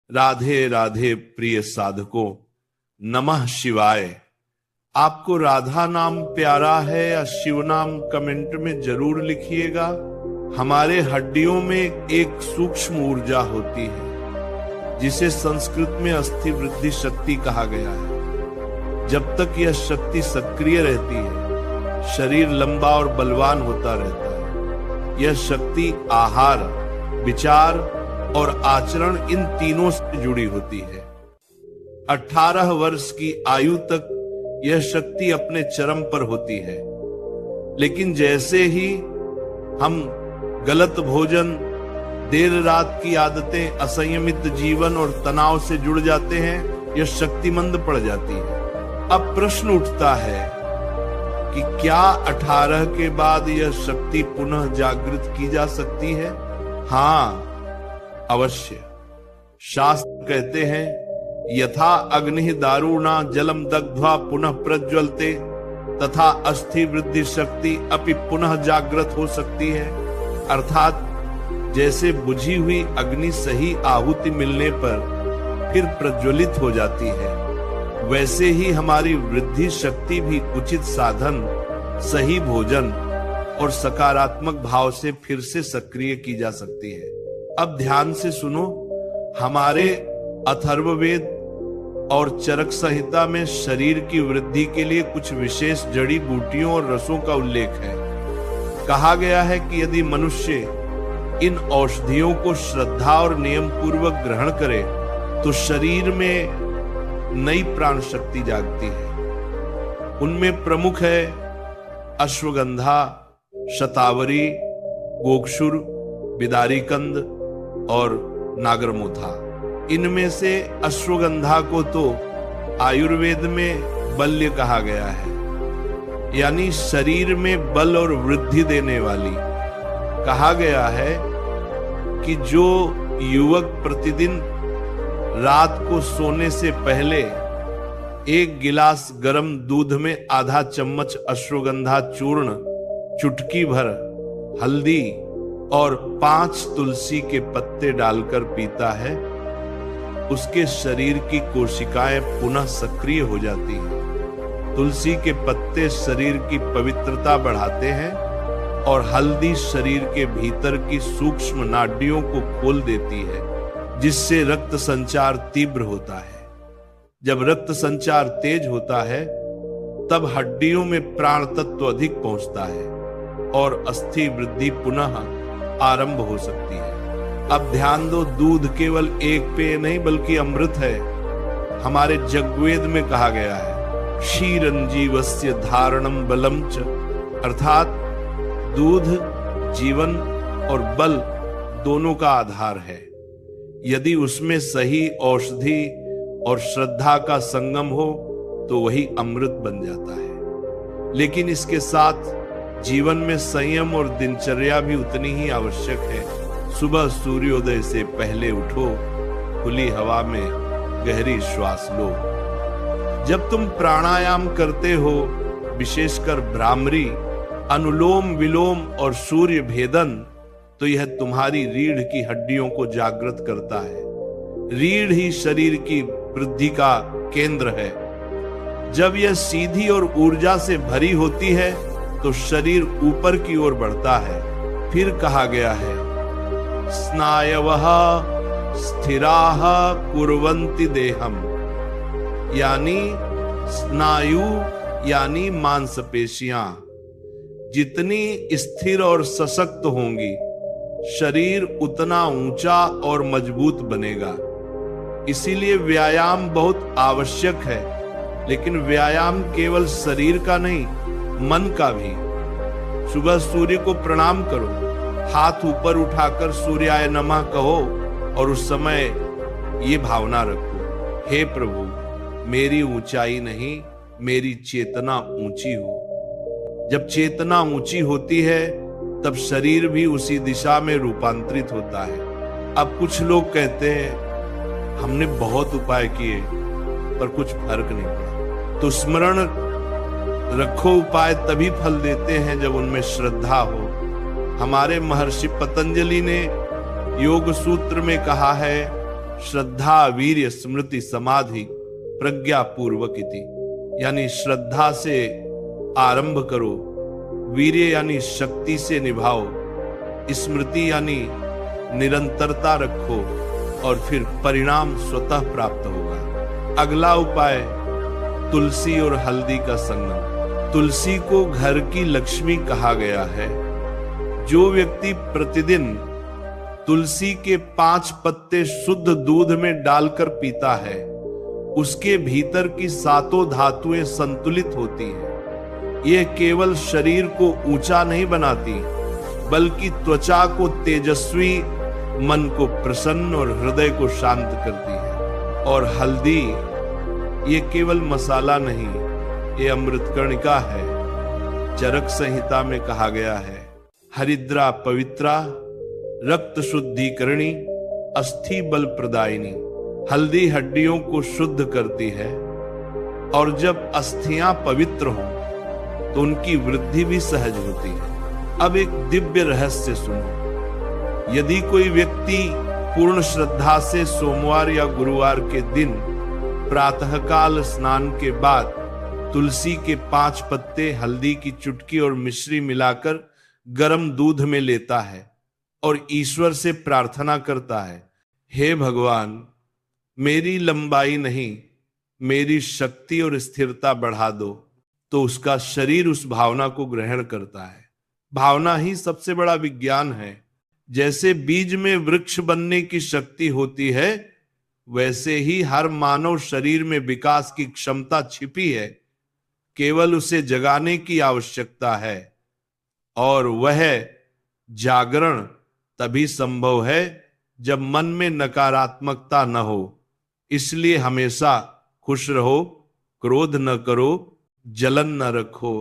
राधे राधे प्रिय साधकों, नमः शिवाय। आपको राधा नाम प्यारा है या शिव नाम कमेंट में जरूर लिखिएगा। हमारे हड्डियों में एक सूक्ष्म ऊर्जा होती है जिसे संस्कृत में अस्थि वृद्धि शक्ति कहा गया है। जब तक यह शक्ति सक्रिय रहती है, शरीर लंबा और बलवान होता रहता है। यह शक्ति आहार, विचार और आचरण इन तीनों से जुड़ी होती है। 18 वर्ष की आयु तक यह शक्ति अपने चरम पर होती है, लेकिन जैसे ही हम गलत भोजन, देर रात की आदतें, असंयमित जीवन और तनाव से जुड़ जाते हैं, यह शक्ति मंद पड़ जाती है। अब प्रश्न उठता है कि क्या 18 के बाद यह शक्ति पुनः जागृत की जा सकती है? हाँ, अवश्य। शास्त्र कहते हैं, यथा अग्नि दारुणा जलम दग्ध्वा पुनः प्रज्वलते तथा अस्थि वृद्धि शक्ति अपि पुनः जागृत हो सकती है। अर्थात जैसे बुझी हुई अग्नि सही आहुति मिलने पर फिर प्रज्वलित हो जाती है, वैसे ही हमारी वृद्धि शक्ति भी उचित साधन, सही भोजन और सकारात्मक भाव से फिर से सक्रिय की जा सकती है। अब ध्यान से सुनो। हमारे अथर्ववेद और चरक संहिता में शरीर की वृद्धि के लिए कुछ विशेष जड़ी बूटियों और रसों का उल्लेख है। कहा गया है कि यदि मनुष्य इन औषधियों को श्रद्धा और नियम पूर्वक ग्रहण करे तो शरीर में नई प्राण शक्ति जागती है। उनमें प्रमुख है अश्वगंधा, शतावरी, गोक्षुर, बिदारीकंद और नागरमोथा। इनमें से अश्वगंधा को तो आयुर्वेद में बल्य कहा गया है, यानी शरीर में बल और वृद्धि देने वाली। कहा गया है कि जो युवक प्रतिदिन रात को सोने से पहले 1 गिलास गर्म दूध में आधा चम्मच अश्वगंधा चूर्ण, चुटकी भर हल्दी और 5 तुलसी के पत्ते डालकर पीता है, उसके शरीर की कोशिकाएं पुनः सक्रिय हो जाती हैं। तुलसी के पत्ते शरीर की पवित्रता बढ़ाते हैं और हल्दी शरीर के भीतर की सूक्ष्म नाड़ियों को खोल देती है, जिससे रक्त संचार तीव्र होता है। जब रक्त संचार तेज होता है, तब हड्डियों में प्राण तत्व अधिक पहुंचता है और अस्थि वृद्धि पुनः आरंभ हो सकती है। अब ध्यान दो, दूध केवल एक पेय नहीं बल्कि अमृत है। हमारे जगवेद में कहा गया है, क्षीरंजीवस्य धारणम बलम च, अर्थात दूध जीवन और बल दोनों का आधार है। यदि उसमें सही औषधि और श्रद्धा का संगम हो तो वही अमृत बन जाता है। लेकिन इसके साथ जीवन में संयम और दिनचर्या भी उतनी ही आवश्यक है। सुबह सूर्योदय से पहले उठो, खुली हवा में गहरी श्वास लो। जब तुम प्राणायाम करते हो, विशेषकर भ्रामरी, अनुलोम विलोम और सूर्य भेदन, तो यह तुम्हारी रीढ़ की हड्डियों को जागृत करता है। रीढ़ ही शरीर की वृद्धि का केंद्र है। जब यह सीधी और ऊर्जा से भरी होती है तो शरीर ऊपर की ओर बढ़ता है। फिर कहा गया है, स्नायवः स्थिराः कुर्वन्ति देहम, यानी स्नायु यानी मांसपेशियां जितनी स्थिर और सशक्त होंगी, शरीर उतना ऊंचा और मजबूत बनेगा। इसीलिए व्यायाम बहुत आवश्यक है, लेकिन व्यायाम केवल शरीर का नहीं, मन का भी। सुबह सूर्य को प्रणाम करो, हाथ ऊपर उठाकर सूर्याय नमः कहो और उस समय ये भावना रखो, हे प्रभु, मेरी ऊंचाई नहीं, मेरी चेतना ऊंची हो। जब चेतना ऊंची होती है तब शरीर भी उसी दिशा में रूपांतरित होता है। अब कुछ लोग कहते हैं, हमने बहुत उपाय किए पर कुछ फर्क नहीं पड़ा। तो स्मरण रखो, उपाय तभी फल देते हैं जब उनमें श्रद्धा हो। हमारे महर्षि पतंजलि ने योग सूत्र में कहा है श्रद्धा वीर्य स्मृति समाधि प्रज्ञा पूर्वक इति, यानी श्रद्धा से आरंभ करो, वीर्य यानी शक्ति से निभाओ, स्मृति यानी निरंतरता रखो, और फिर परिणाम स्वतः प्राप्त होगा। अगला उपाय तुलसी और हल्दी का संगम। तुलसी को घर की लक्ष्मी कहा गया है। जो व्यक्ति प्रतिदिन तुलसी के 5 पत्ते शुद्ध दूध में डालकर पीता है, उसके भीतर की 7 धातुएं संतुलित होती हैं। यह केवल शरीर को ऊंचा नहीं बनाती, बल्कि त्वचा को तेजस्वी, मन को प्रसन्न और हृदय को शांत करती है। और हल्दी ये केवल मसाला नहीं, ये अमृतकणिका है। चरक संहिता में कहा गया है, हरिद्रा पवित्रा रक्त शुद्धिकरणी अस्थि बल प्रदायिनी। हल्दी हड्डियों को शुद्ध करती है, और जब अस्थियां पवित्र हों तो उनकी वृद्धि भी सहज होती है। अब एक दिव्य रहस्य सुनो। यदि कोई व्यक्ति पूर्ण श्रद्धा से सोमवार या गुरुवार के दिन प्रातःकाल स्नान के बाद तुलसी के 5 पत्ते, हल्दी की चुटकी और मिश्री मिलाकर गर्म दूध में लेता है और ईश्वर से प्रार्थना करता है, हे भगवान, मेरी लंबाई नहीं, मेरी शक्ति और स्थिरता बढ़ा दो, तो उसका शरीर उस भावना को ग्रहण करता है। भावना ही सबसे बड़ा विज्ञान है। जैसे बीज में वृक्ष बनने की शक्ति होती है, वैसे ही हर मानव शरीर में विकास की क्षमता छिपी है। केवल उसे जगाने की आवश्यकता है, और वह जागरण तभी संभव है जब मन में नकारात्मकता न हो। इसलिए हमेशा खुश रहो, क्रोध न करो, जलन न रखो,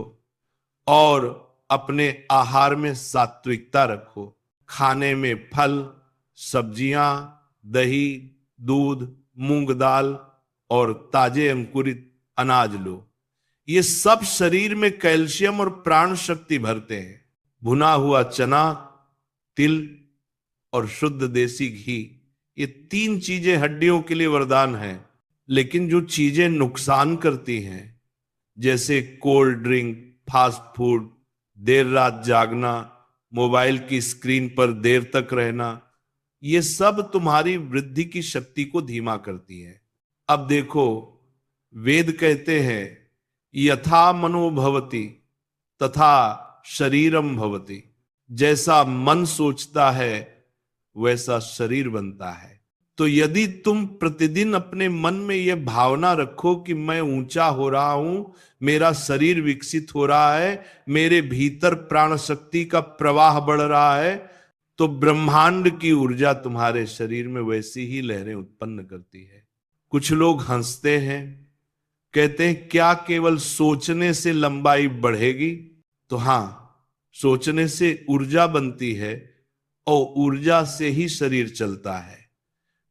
और अपने आहार में सात्विकता रखो। खाने में फल, सब्जियां, दही, दूध, मूंग दाल और ताजे अंकुरित अनाज लो। ये सब शरीर में कैल्शियम और प्राण शक्ति भरते हैं। भुना हुआ चना, तिल और शुद्ध देसी घी, ये 3 चीजें हड्डियों के लिए वरदान हैं। लेकिन जो चीजें नुकसान करती हैं, जैसे कोल्ड ड्रिंक, फास्ट फूड, देर रात जागना, मोबाइल की स्क्रीन पर देर तक रहना, ये सब तुम्हारी वृद्धि की शक्ति को धीमा करती है। अब देखो, वेद कहते हैं यथा मनो भवति तथा शरीरम भवति। जैसा मन सोचता है वैसा शरीर बनता है। तो यदि तुम प्रतिदिन अपने मन में यह भावना रखो कि मैं ऊंचा हो रहा हूं, मेरा शरीर विकसित हो रहा है, मेरे भीतर प्राण शक्ति का प्रवाह बढ़ रहा है, तो ब्रह्मांड की ऊर्जा तुम्हारे शरीर में वैसी ही लहरें उत्पन्न करती है। कुछ लोग हंसते हैं, कहते हैं क्या केवल सोचने से लंबाई बढ़ेगी? तो हां, सोचने से ऊर्जा बनती है, और ऊर्जा से ही शरीर चलता है।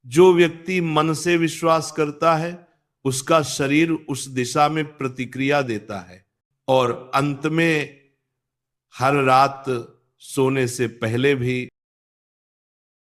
जो व्यक्ति मन से विश्वास करता है, उसका शरीर उस दिशा में प्रतिक्रिया देता है, और अंत में हर रात सोने से पहले भी